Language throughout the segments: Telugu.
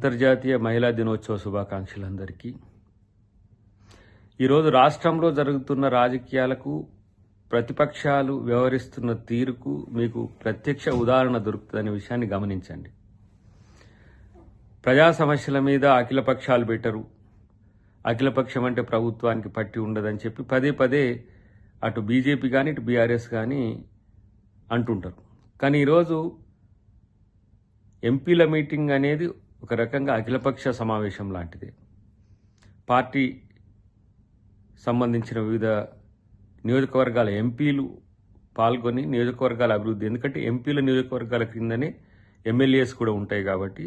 అంతర్జాతీయ మహిళా దినోత్సవ శుభాకాంక్షలు అందరికీ. ఈరోజు రాష్ట్రంలో జరుగుతున్న రాజకీయాలకు ప్రతిపక్షాలు వ్యవహరిస్తున్న తీరుకు మీకు ప్రత్యక్ష ఉదాహరణ దొరుకుతుందనే విషయాన్ని గమనించండి. ప్రజా సమస్యల మీద అఖిలపక్షాలు పెట్టరు, అఖిలపక్షం అంటే ప్రభుత్వానికి పట్టి ఉండదని చెప్పి పదే పదే అటు బీజేపీ కానీ ఇటు బీఆర్ఎస్ కానీ అంటుంటారు. కానీ ఈరోజు ఎంపీల మీటింగ్ అనేది ఒక రకంగా అఖిలపక్ష సమావేశం లాంటిదే. పార్టీ సంబంధించిన వివిధ నియోజకవర్గాల ఎంపీలు పాల్గొని నియోజకవర్గాల అభివృద్ధి, ఎందుకంటే ఎంపీల నియోజకవర్గాల కిందనే ఎమ్మెల్యేస్ కూడా ఉంటాయి కాబట్టి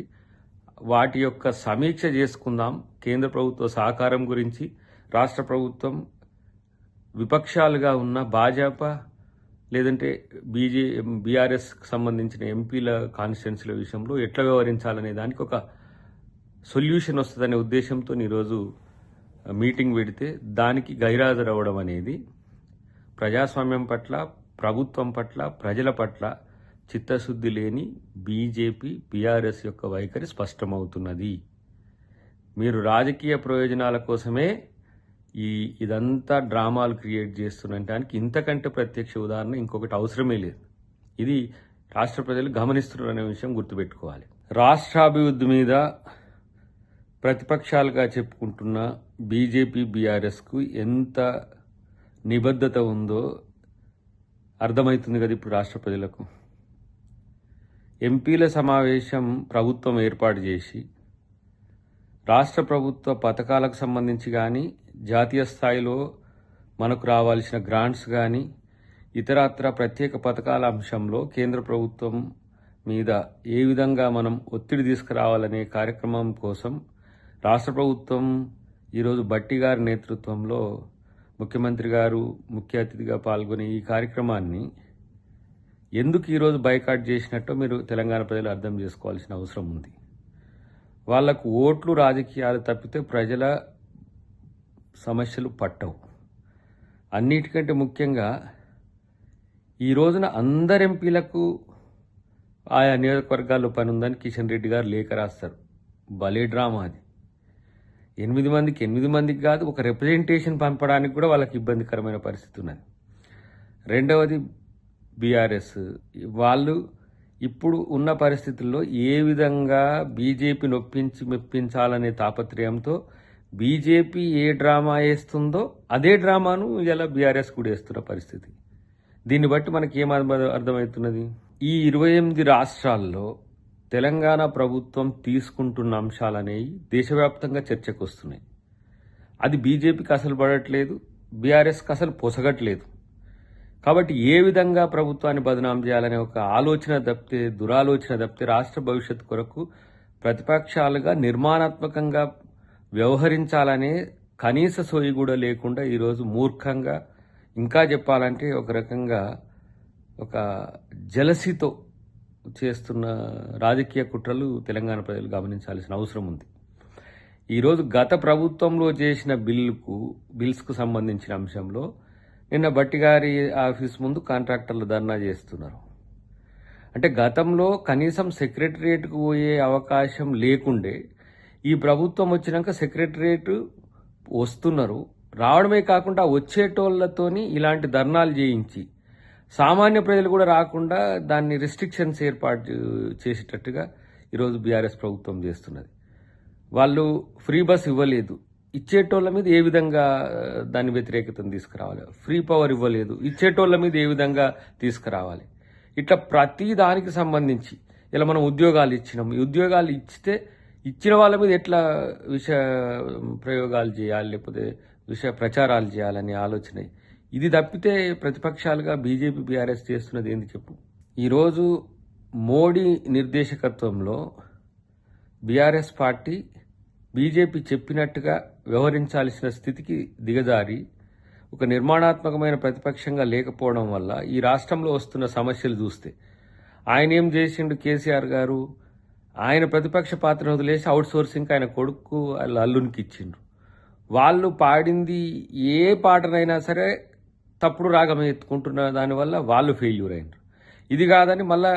వాటి యొక్క సమీక్ష చేసుకుందాం. కేంద్ర ప్రభుత్వ సహకారం గురించి, రాష్ట్ర ప్రభుత్వం విపక్షాలుగా ఉన్న భాజపా లేదంటే బీఆర్ఎస్కి సంబంధించిన ఎంపీల కాన్స్టిట్యున్సీల విషయంలో ఎట్లా వ్యవహరించాలనే దానికి ఒక సొల్యూషన్ వస్తుందనే ఉద్దేశంతో ఈరోజు మీటింగ్ పెడితే దానికి గైరాజరవడం అనేది ప్రజాస్వామ్యం పట్ల, ప్రభుత్వం పట్ల, ప్రజల పట్ల చిత్తశుద్ధి లేని బీజేపీ బీఆర్ఎస్ యొక్క వైఖరి స్పష్టమవుతున్నది. మీరు రాజకీయ ప్రయోజనాల కోసమే ఇదంతా డ్రామాలు క్రియేట్ చేస్తున్నటానికి ఇంతకంటే ప్రత్యక్ష ఉదాహరణ ఇంకొకటి అవసరమే లేదు. ఇది రాష్ట్ర ప్రజలు గమనిస్తున్నారనే విషయం గుర్తుపెట్టుకోవాలి. రాష్ట్రాభివృద్ధి మీద ప్రతిపక్షాలుగా చెప్పుకుంటున్న బీజేపీ బీఆర్ఎస్కు ఎంత నిబద్ధత ఉందో అర్థమవుతుంది కదా ఇప్పుడు రాష్ట్ర ప్రజలకు. ఎంపీల సమావేశం ప్రభుత్వం ఏర్పాటు చేసి రాష్ట్ర ప్రభుత్వ పథకాలకు సంబంధించి కానీ, జాతీయ స్థాయిలో మనకు రావాల్సిన గ్రాంట్స్ కానీ, ఇతరత్ర ప్రత్యేక పథకాల అంశంలో కేంద్ర ప్రభుత్వం మీద ఏ విధంగా మనం ఒత్తిడి తీసుకురావాలనే కార్యక్రమం కోసం రాష్ట్ర ప్రభుత్వం ఈరోజు భట్టి గారి నేతృత్వంలో ముఖ్యమంత్రి గారు ముఖ్య అతిథిగా పాల్గొనే ఈ కార్యక్రమాన్ని ఎందుకు ఈరోజు బైకాట్ చేసినట్టో మీరు తెలంగాణ ప్రజలు అర్థం చేసుకోవాల్సిన అవసరం ఉంది. వాళ్లకు ఓట్లు రాజకీయాలు తప్పితే ప్రజల సమస్యలు పట్టవు. అన్నిటికంటే ముఖ్యంగా ఈ రోజున అందరు ఎంపీలకు ఆయా నియోజకవర్గాల్లో పని ఉందని కిషన్ రెడ్డి గారు లేఖ రాస్తారు. భలే డ్రామా అది. 8 మందికి 8 మందికి కాదు, ఒక రిప్రజెంటేషన్ పంపడానికి కూడా వాళ్ళకి ఇబ్బందికరమైన పరిస్థితి ఉన్నది. రెండవది బీఆర్ఎస్ వాళ్ళు ఇప్పుడు ఉన్న పరిస్థితుల్లో ఏ విధంగా బీజేపీని మెప్పించాలనే తాపత్రయంతో బీజేపీ ఏ డ్రామా వేస్తుందో అదే డ్రామాను ఇలా బీఆర్ఎస్ కూడా వేస్తున్న పరిస్థితి. దీన్ని బట్టి మనకి ఏం అర్థమవుతున్నది? ఈ 28 రాష్ట్రాల్లో తెలంగాణ ప్రభుత్వం తీసుకుంటున్న అంశాలనేవి దేశవ్యాప్తంగా చర్చకు వస్తున్నాయి. అది బీజేపీకి అసలు పడట్లేదు, బీఆర్ఎస్కి అసలు పొసగట్లేదు. కాబట్టి ఏ విధంగా ప్రభుత్వాన్ని బదనాం చేయాలనే ఒక ఆలోచన తప్పితే, దురాలోచన తప్పితే రాష్ట్ర భవిష్యత్తు కొరకు ప్రతిపక్షాలుగా నిర్మాణాత్మకంగా వ్యవహరించాలనే కనీస సోయి కూడా లేకుండా ఈరోజు మూర్ఖంగా, ఇంకా చెప్పాలంటే ఒక రకంగా ఒక జలసితో చేస్తున్న రాజకీయ కుట్రలు తెలంగాణ ప్రజలు గమనించాల్సిన అవసరం ఉంది. ఈరోజు గత ప్రభుత్వంలో చేసిన బిల్స్కు సంబంధించిన అంశంలో నిన్న భట్టి గారి ఆఫీస్ ముందు కాంట్రాక్టర్లు ధర్నా చేస్తున్నారు. అంటే గతంలో కనీసం సెక్రటరియట్కు పోయే అవకాశం లేకుండే ఈ ప్రభుత్వం వచ్చినాక సెక్రటరియట్ వస్తున్నారు. రావడమే కాకుండా వచ్చేటోళ్లతోని ఇలాంటి ధర్నాలు చేయించి సామాన్య ప్రజలు కూడా రాకుండా దాన్ని రిస్ట్రిక్షన్స్ ఏర్పాటు చేసేటట్టుగా ఈరోజు బీఆర్ఎస్ ప్రభుత్వం చేస్తున్నది. వాళ్ళు ఫ్రీ బస్ ఇవ్వలేదు, ఇచ్చేటోళ్ల మీద ఏ విధంగా దాని వ్యతిరేకతను తీసుకురావాలి. ఫ్రీ పవర్ ఇవ్వలేదు, ఇచ్చేటోళ్ల మీద ఏ విధంగా తీసుకురావాలి. ఇట్లా ప్రతి దానికి సంబంధించి ఇలా మనం ఉద్యోగాలు ఇచ్చినాం, ఈ ఉద్యోగాలు ఇచ్చిన వాళ్ళ మీద ఎట్లా విష ప్రయోగాలు చేయాలి, లేకపోతే విష ప్రచారాలు చేయాలనే ఆలోచన. ఇది తప్పితే ప్రతిపక్షాలుగా బీజేపీ బీఆర్ఎస్ చేస్తున్నది ఏంది చెప్పు? ఈరోజు మోడీ నిర్దేశకత్వంలో బీఆర్ఎస్ పార్టీ బీజేపీ చెప్పినట్టుగా వ్యవహరించాల్సిన స్థితికి దిగజారి ఒక నిర్మాణాత్మకమైన ప్రతిపక్షంగా లేకపోవడం వల్ల ఈ రాష్ట్రంలో వస్తున్న సమస్యలు చూస్తే ఆయన ఏం చేసిండు? కేసీఆర్ గారు ఆయన ప్రతిపక్ష పాత్రను వదిలేసి అవుట్ సోర్సింగ్ ఆయన కొడుకు వాళ్ళ అల్లునికి ఇచ్చిండ్రు. వాళ్ళు పాడింది ఏ పాటనైనా సరే తప్పుడు రాగం ఎత్తుకుంటున్న దానివల్ల వాళ్ళు ఫెయిల్యూర్ అయినారు. ఇది కాదని మళ్ళా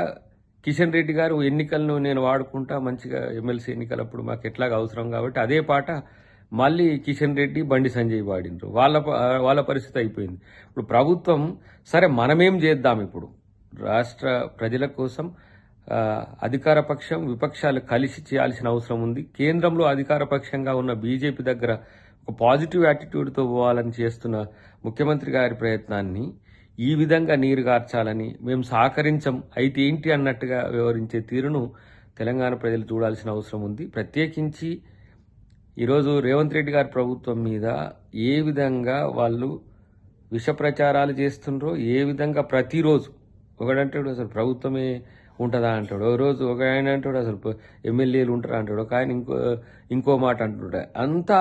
కిషన్ రెడ్డి గారు ఎన్నికలను నేను వాడుకుంటా మంచిగా ఎమ్మెల్సీ ఎన్నికలప్పుడు మాకు ఎట్లాగా అవసరం కాబట్టి అదే పాట మళ్ళీ కిషన్ రెడ్డి బండి సంజయ్ వాడినరు. వాళ్ళ పరిస్థితి అయిపోయింది. ఇప్పుడు ప్రభుత్వం సరే మనమేం చేద్దాం, ఇప్పుడు రాష్ట్ర ప్రజల కోసం అధికార పక్షం విపక్షాలు కలిసి చేయాల్సిన అవసరం ఉంది. కేంద్రంలో అధికార పక్షంగా ఉన్న బీజేపీ దగ్గర ఒక పాజిటివ్ యాటిట్యూడ్తో పోవాలని చేస్తున్న ముఖ్యమంత్రి గారి ప్రయత్నాన్ని ఈ విధంగా నీరుగార్చాలని మేము సహకరించం అయితే ఏంటి అన్నట్టుగా వ్యవహరించే తీరును తెలంగాణ ప్రజలు చూడాల్సిన అవసరం ఉంది. ప్రత్యేకించి ఈరోజు రేవంత్ రెడ్డి గారి ప్రభుత్వం మీద ఏ విధంగా వాళ్ళు విష ప్రచారాలు చేస్తుండ్రో, ఏ విధంగా ప్రతిరోజు ఒకడంటాడు అసలు ప్రభుత్వమే ఉంటుందా అంటాడు, ఒక రోజు ఒక ఆయన అంటాడు అసలు ఎమ్మెల్యేలు ఉంటారా అంటాడు, ఒక ఆయన ఇంకో మాట అంటుంటాడు. అంతా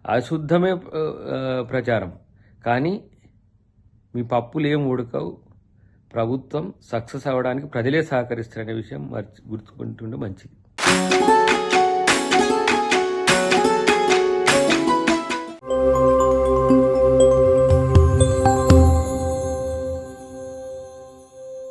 అశుద్ధమే ప్రచారం. కానీ మీ పప్పులు ఏం ఉడకవు, ప్రభుత్వం సక్సెస్ అవ్వడానికి ప్రజలే సహకరిస్తారనే విషయం గుర్తుకుంటుండే మంచిది.